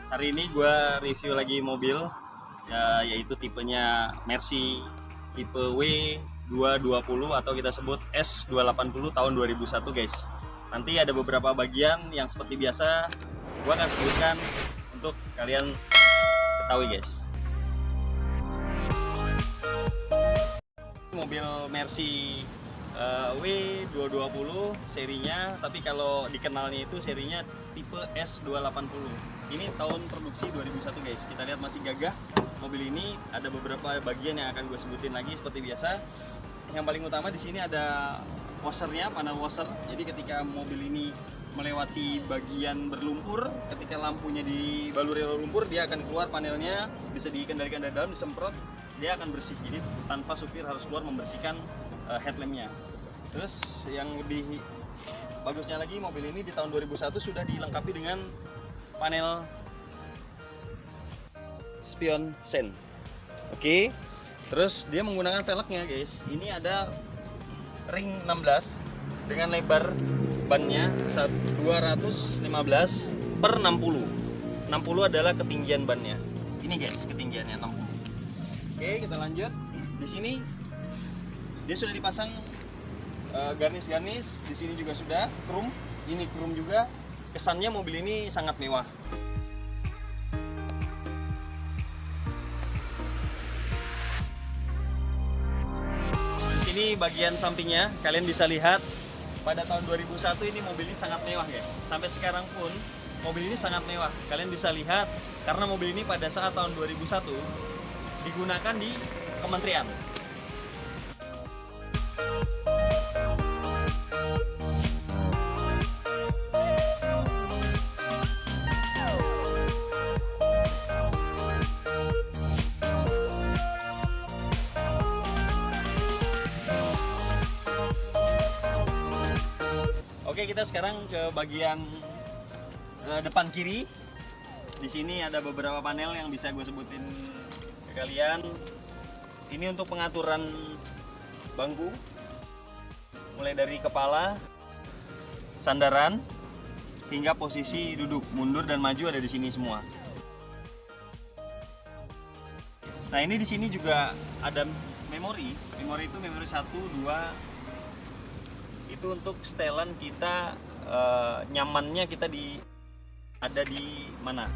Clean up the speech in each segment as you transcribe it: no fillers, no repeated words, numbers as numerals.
Hari ini gue review lagi mobil yaitu tipenya Mercy tipe W220 atau kita sebut S280 tahun 2001 guys. Nanti ada beberapa bagian yang seperti biasa gue akan sebutkan untuk kalian ketahui guys. Mobil Mercy W220 serinya, tapi kalau dikenalnya itu serinya tipe S280. Ini tahun produksi 2001 guys. Kita lihat masih gagah. Mobil ini ada beberapa bagian yang akan gue sebutin lagi seperti biasa. Yang paling utama di sini ada washernya, panel washer. Jadi ketika mobil ini melewati bagian berlumpur, ketika lampunya dibaluri lumpur, dia akan keluar panelnya, bisa dikendalikan dari dalam, disemprot, dia akan bersih. Jadi tanpa supir harus keluar membersihkan headlampnya. Terus yang lebih bagusnya lagi, mobil ini di tahun 2001 sudah dilengkapi dengan panel spion sen. Oke. Terus dia menggunakan velgnya guys. Ini ada ring 16 dengan lebar bannya 215 per 60. 60 adalah ketinggian bannya. Ini guys, ketinggiannya 60. Oke, kita lanjut. Di sini dia sudah dipasang garnis-garnis. Di sini juga sudah chrome. Ini chrome juga. Kesannya mobil ini sangat mewah. Di sini bagian sampingnya kalian bisa lihat pada tahun 2001 ini mobil ini sangat mewah guys. Sampai sekarang pun mobil ini sangat mewah. Kalian bisa lihat karena mobil ini pada saat tahun 2001 digunakan di kementerian. Oke, kita sekarang ke bagian depan kiri. Di sini ada beberapa panel yang bisa gue sebutin ke kalian. Ini untuk pengaturan bangku, mulai dari kepala, sandaran, hingga posisi duduk, mundur dan maju ada di sini semua. Nah, ini di sini juga ada memori. Memori itu memori 1, 2. Itu untuk setelan kita, nyamannya kita ada di mana.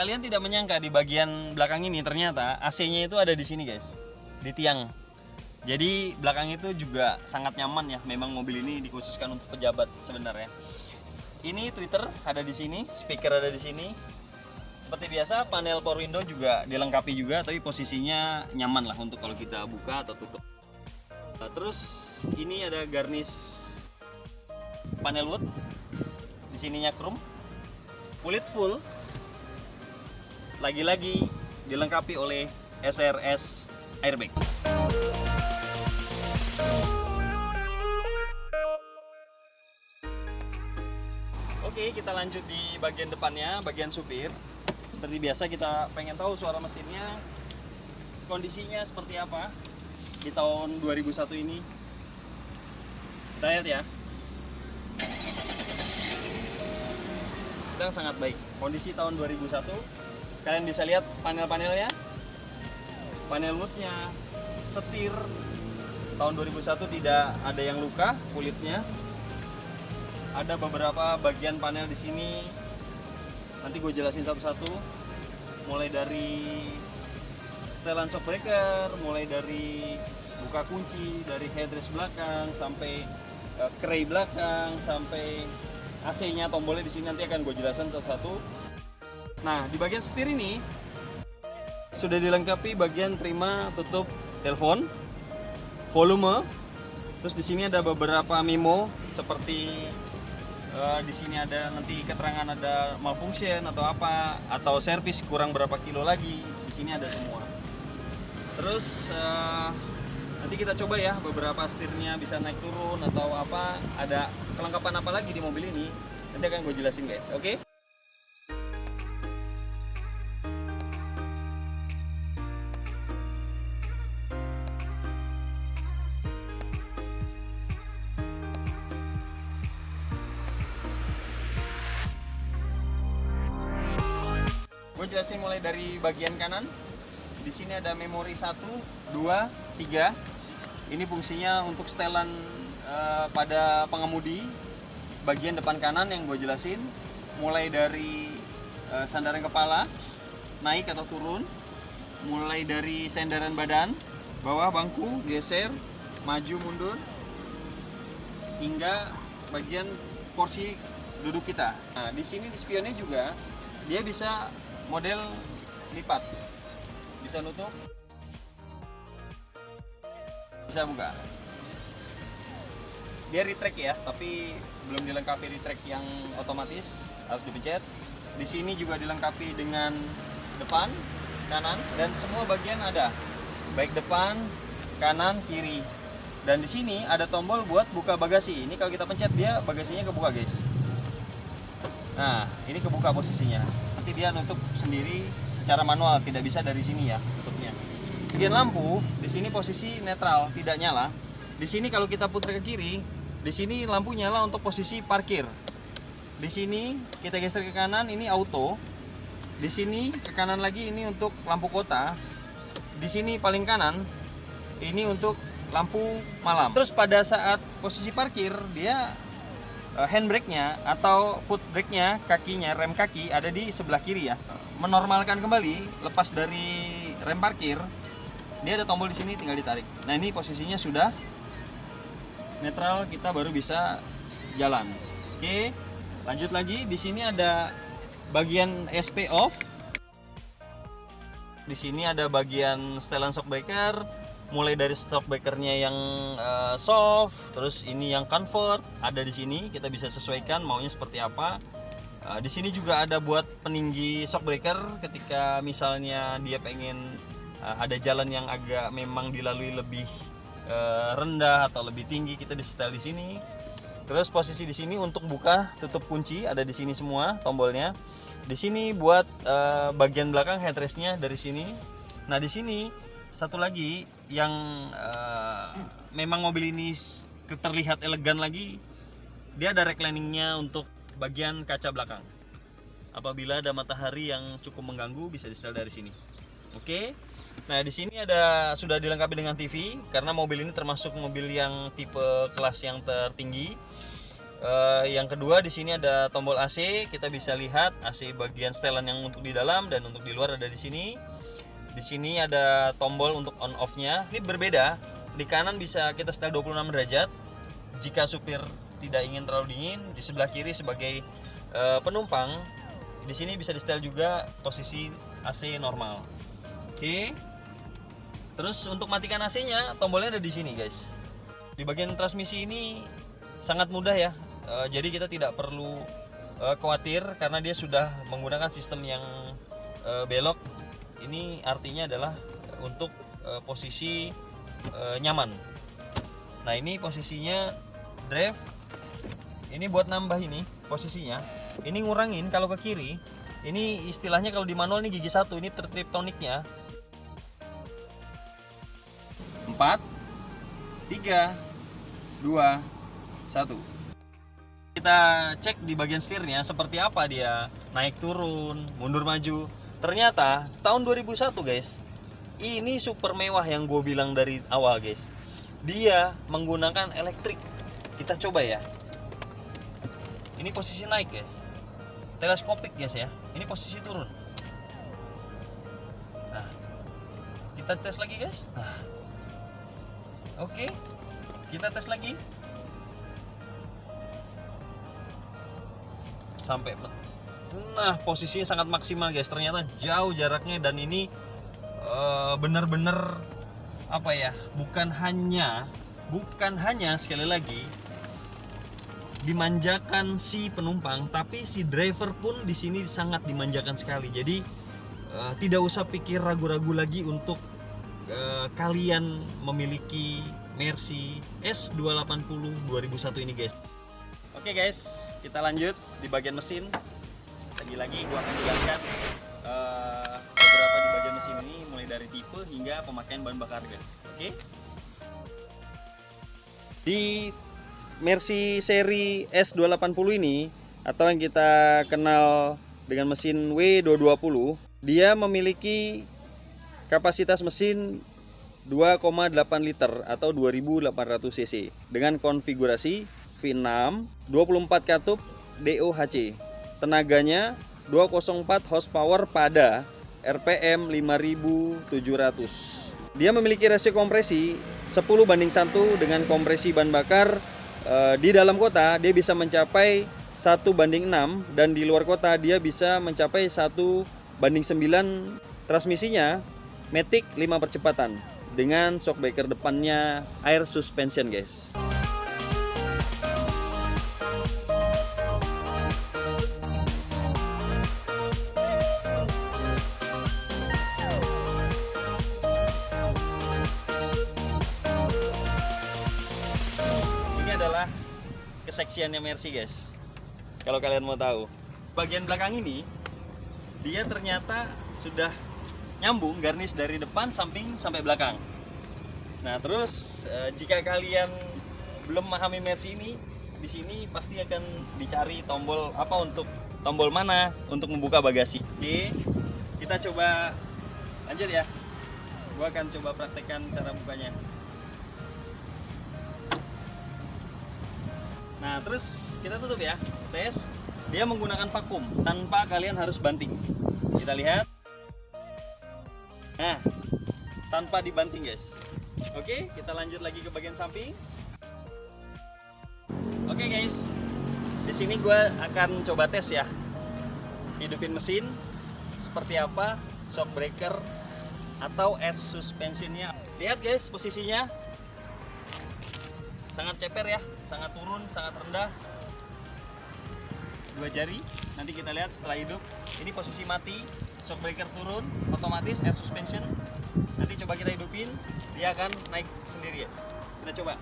Kalian tidak menyangka di bagian belakang ini ternyata AC-nya itu ada di sini guys, di tiang. Jadi belakang itu juga sangat nyaman ya. Memang mobil ini dikhususkan untuk pejabat sebenarnya. Ini tweeter ada di sini, speaker ada di sini. Seperti biasa panel power window juga dilengkapi juga, tapi posisinya nyaman lah untuk kalau kita buka atau tutup. Terus ini ada garnis panel wood, di sininya chrome, kulit full. Lagi-lagi dilengkapi oleh SRS airbag. Oke, kita lanjut di bagian depannya, bagian supir. Seperti biasa kita pengen tahu suara mesinnya, kondisinya seperti apa di tahun 2001 ini. Kita lihat ya. Kita sangat baik. Kondisi tahun 2001. Kalian bisa lihat panel-panelnya, panel woodnya, setir tahun 2001 tidak ada yang luka kulitnya. Ada beberapa bagian panel di sini, nanti gue jelasin satu-satu. Mulai dari setelan shockbreaker, mulai dari buka kunci, dari headrest belakang sampai kray belakang, sampai AC-nya, tombolnya di sini nanti akan gue jelasin satu-satu. Nah, di bagian setir ini sudah dilengkapi bagian terima tutup telepon, volume. Terus di sini ada beberapa memo seperti di sini ada nanti keterangan ada malfunction atau apa, atau servis kurang berapa kilo lagi, di sini ada semua. Terus nanti kita coba ya beberapa setirnya bisa naik turun atau apa, ada kelengkapan apa lagi di mobil ini, nanti akan gue jelasin guys. Oke? Gue jelasin mulai dari bagian kanan. Di sini ada memori 1, 2, 3. Ini fungsinya untuk setelan pada pengemudi. Bagian depan kanan yang gue jelasin, mulai dari sandaran kepala, naik atau turun, mulai dari sandaran badan, bawah bangku, geser, maju mundur, hingga bagian porsi duduk kita. Nah, di sini di spionnya juga dia bisa model lipat, bisa nutup, bisa buka. Dia retract ya, tapi belum dilengkapi retract yang otomatis, harus dipencet. Di sini juga dilengkapi dengan depan, kanan, dan semua bagian ada, baik depan, kanan, kiri. Dan di sini ada tombol buat buka bagasi. Ini kalau kita pencet dia bagasinya kebuka guys. Nah, ini kebuka posisinya. Nanti dia nutup sendiri secara manual, tidak bisa dari sini ya tutupnya. Bagian lampu di sini posisi netral, tidak nyala. Di sini kalau kita putar ke kiri, di sini lampu nyala untuk posisi parkir. Di sini kita geser ke kanan, ini auto. Di sini ke kanan lagi ini untuk lampu kota. Di sini paling kanan ini untuk lampu malam. Terus pada saat posisi parkir dia handbrake-nya atau foot brake-nya, kakinya, rem kaki ada di sebelah kiri ya. Menormalkan kembali, lepas dari rem parkir, dia ada tombol di sini, tinggal ditarik. Nah, ini posisinya sudah netral, kita baru bisa jalan. Oke, lanjut lagi. Di sini ada bagian SP off. Di sini ada bagian setelan shock breaker. Mulai dari shock breakernya yang soft, terus ini yang comfort ada di sini, kita bisa sesuaikan maunya seperti apa. Di sini juga ada buat peninggi shock breaker ketika misalnya dia pengen ada jalan yang agak memang dilalui lebih rendah atau lebih tinggi, kita bisa setel di sini. Terus posisi di sini untuk buka tutup kunci ada di sini semua tombolnya. Di sini buat bagian belakang headrestnya dari sini. Nah, di sini satu lagi yang memang mobil ini terlihat elegan lagi, dia ada recliningnya untuk bagian kaca belakang. Apabila ada matahari yang cukup mengganggu bisa di setel dari sini. Oke. Nah, di sini sudah dilengkapi dengan TV karena mobil ini termasuk mobil yang tipe kelas yang tertinggi. Yang kedua di sini ada tombol AC, kita bisa lihat AC bagian setelan yang untuk di dalam dan untuk di luar ada di sini. Di sini ada tombol untuk on off-nya. Ini berbeda. Di kanan bisa kita setel 26 derajat jika supir tidak ingin terlalu dingin. Di sebelah kiri sebagai penumpang, di sini bisa di setel juga posisi AC normal. Oke. Terus untuk matikan AC-nya, tombolnya ada di sini, guys. Di bagian transmisi ini sangat mudah ya. Jadi kita tidak perlu khawatir karena dia sudah menggunakan sistem yang belok. Ini artinya adalah untuk posisi nyaman. Nah, ini posisinya drive. Ini buat nambah ini posisinya. Ini ngurangin kalau ke kiri. Ini istilahnya kalau di manual ini gigi 1, ini triptoniknya. 4 3 2 1. Kita cek di bagian setirnya seperti apa dia naik turun, mundur maju. Ternyata tahun 2001 guys, ini super mewah yang gue bilang dari awal guys. Dia menggunakan elektrik. Kita coba ya. Ini posisi naik guys, teleskopik guys ya. Ini posisi turun. Nah, kita tes lagi guys. Nah, oke, kita tes lagi. Sampai nah, posisinya sangat maksimal guys. Ternyata jauh jaraknya dan ini benar-benar apa ya? Bukan hanya sekali lagi dimanjakan si penumpang, tapi si driver pun di sini sangat dimanjakan sekali. Jadi tidak usah pikir ragu-ragu lagi untuk kalian memiliki Mercy S280 2001 ini guys. Oke guys, kita lanjut di bagian mesin. Lagi-lagi gua akan jelaskan beberapa di bagian mesin ini, mulai dari tipe hingga pemakaian bahan bakar guys. Oke. Di Mercy seri S280 ini, atau yang kita kenal dengan mesin W220, dia memiliki kapasitas mesin 2,8 liter atau 2800 cc dengan konfigurasi V6 24 katup DOHC. Tenaganya 204 horsepower pada RPM 5700. Dia memiliki rasio kompresi 10:1 dengan kompresi bahan bakar. Di dalam kota dia bisa mencapai 1:6 dan di luar kota dia bisa mencapai 1:9. Transmisinya Matic 5 percepatan dengan shockbreaker depannya air suspension guys. Adalah keseksiannya Mercy guys. Kalau kalian mau tahu, bagian belakang ini dia ternyata sudah nyambung garnish dari depan, samping sampai belakang. Nah, terus jika kalian belum memahami Mercy ini, di sini pasti akan dicari tombol apa, untuk tombol mana untuk membuka bagasi. Oke, kita coba lanjut ya. Gua akan coba praktekkan cara bukanya. Nah, terus kita tutup ya. Tes. Dia menggunakan vakum tanpa kalian harus banting. Kita lihat. Nah, tanpa dibanting guys. Oke, kita lanjut lagi ke bagian samping. Oke guys, di sini gue akan coba tes ya. Hidupin mesin seperti apa, shockbreaker atau air suspensionnya. Lihat guys posisinya. Sangat ceper ya, sangat turun, sangat rendah. 2 jari. Nanti kita lihat setelah hidup. Ini posisi mati, shockbreaker turun, otomatis air suspension. Nanti coba kita hidupin, dia akan naik sendiri guys. Kita coba.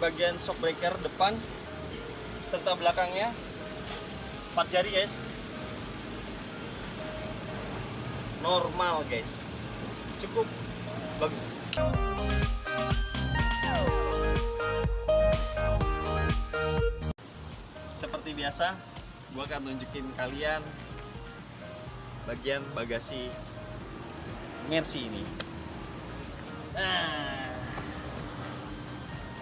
Bagian shockbreaker depan serta belakangnya 4 jari guys, normal guys, cukup bagus. Seperti biasa, gua akan tunjukin kalian bagian bagasi Mercy ini.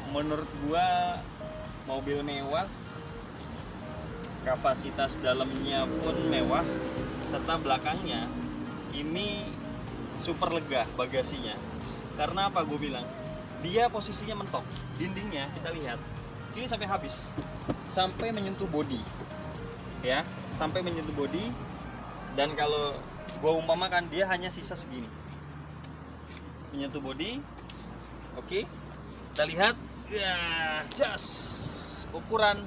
Menurut gua mobil mewah, kapasitas dalamnya pun mewah, serta belakangnya ini super lega bagasinya. Karena apa gue bilang? Dia posisinya mentok, dindingnya kita lihat ini sampai habis, sampai menyentuh bodi ya, sampai menyentuh bodi. Dan kalau gua umpamakan, dia hanya sisa segini menyentuh bodi. Oke, kita lihat ya, just ukuran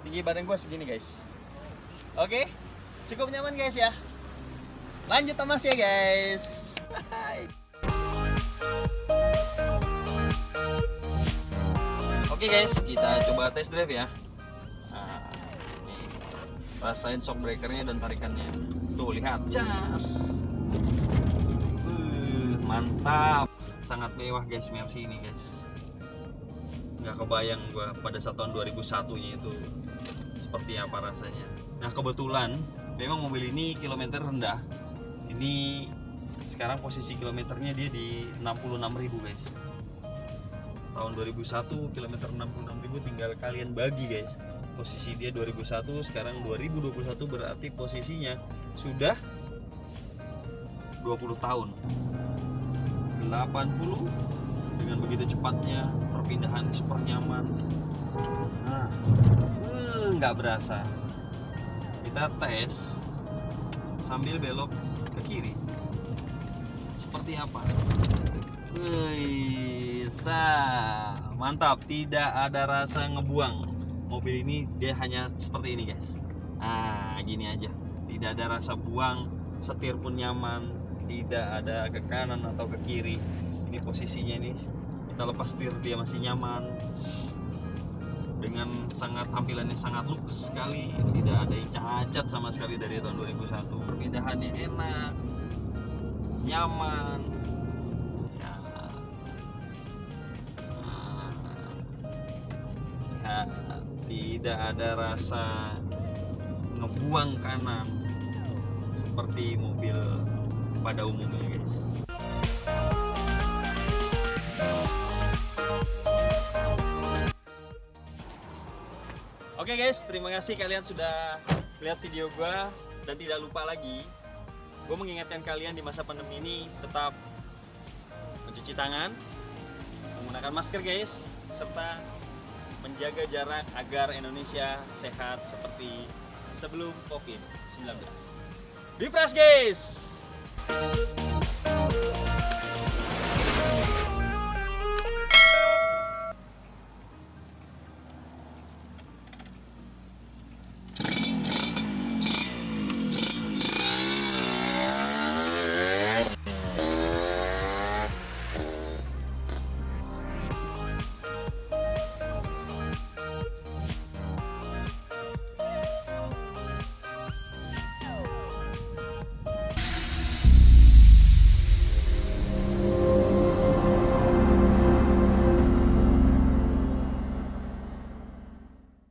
tinggi badan gue segini guys. Oke, cukup nyaman guys ya. Lanjut tamas ya guys. Oke guys, kita coba test drive ya. Nah, ini rasain shockbreakernya dan tarikannya. Tuh lihat, just mantap, sangat mewah guys Mercy ini guys. Nggak kebayang gua pada saat tahun 2001 nya itu seperti apa rasanya. Nah, kebetulan memang mobil ini kilometer rendah. Ini sekarang posisi kilometernya dia di 66.000 guys. Tahun 2001 kilometer 66.000, tinggal kalian bagi guys. posisi dia 2001, sekarang 2021, berarti posisinya sudah 20 tahun. 80 dengan begitu cepatnya perpindahan super nyaman. Nah, nggak berasa. Kita tes sambil belok ke kiri. Seperti apa? Mantap, tidak ada rasa ngebuang. Mobil ini dia hanya seperti ini guys. Nah, gini aja. Tidak ada rasa buang, setir pun nyaman, tidak ada ke kanan atau ke kiri. Ini posisinya ini, kita lepas setir dia masih nyaman. Dengan tampilannya sangat lux sekali, tidak ada yang cacat sama sekali dari tahun 2001. Perpindahannya enak, nyaman. Tidak ada rasa ngebuang kanan seperti mobil pada umumnya guys. Oke guys, terima kasih kalian sudah lihat video gue, dan tidak lupa lagi gue mengingatkan kalian di masa pandemi ini tetap mencuci tangan, menggunakan masker guys, serta menjaga jarak agar Indonesia sehat seperti sebelum COVID-19. Be fresh guys!